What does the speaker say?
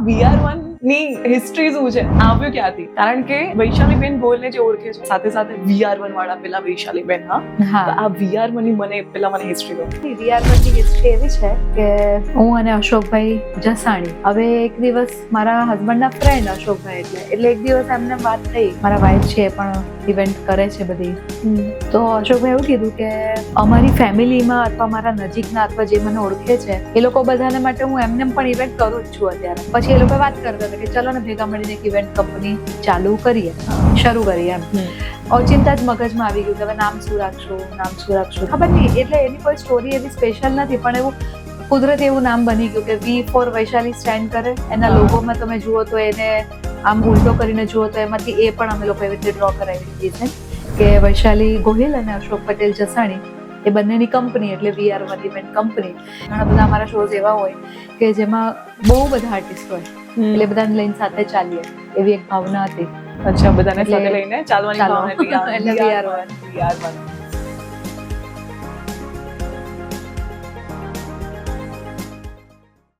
VR1 ની history શું છે, આવ્યું ક્યાંથી? કારણ કે વૈશાલીબેન ગોયલને જે ઓળખે છે સાથે સાથે VR1 વાળા પેલા વૈશાલીબેન, હા, તો આ VR1 ની મને હિસ્ટ્રી કહો. VR1 ની હિસ્ટ્રી એવી છે કે હું અને અશોકભાઈ જસાણી, હવે એક દિવસ મારા હસબન્ડના ફ્રેન્ડ અશોકભાઈ એટલે એક દિવસ એમને વાત થઈ, મારા વાઈફ છે પણ ઇવેન્ટ કરે છે બધી, તો અશોકભાઈ એવું કીધું કે અમારી ફેમિલીમાં અથવા મારા નજીકના અથવા જે મને ઓળખે છે એ લોકો બધાને માટે હું એમને પણ ઇવેન્ટ કરું જ છું અત્યારે. પછી એ લોકો વાત કરતા હતા કે ચલો ને ભેગા મળીને એક ઇવેન્ટ કંપની ચાલુ કરીએ, શરૂ કરીએ એમ. ઓચિંતા જ મગજમાં આવી ગયું કે હવે નામ શું રાખશું ખબર નહીં, એટલે એની કોઈ સ્ટોરી એવી સ્પેશિયલ નથી, પણ એવું કુદરતી એવું નામ બની ગયું કે V for વૈશાલી સ્ટેન્ડ કરે. એના લોગોમાં તમે જુઓ તો એને આમ ઉલટો કરીને જુઓ તો એમાંથી એ પણ અમે લોકો એવી રીતે ડ્રો કરાવી દીધી છે કે વૈશાલી ગોહિલ અને અશોક પટેલ જસાણી એ બંનેની કંપની એટલે VR1 ઇવેન્ટ કંપની. ઘણા બધા અમારા શોઝ એવા હોય કે જેમાં બહુ બધા આર્ટિસ્ટ હોય, એટલે બધાને લઈને સાથે ચાલીએ એવી એક ભાવના હતી. અચ્છા, બધાને સાથે લઈને ચાલવાની ભાવના હતી. એટલે VR1.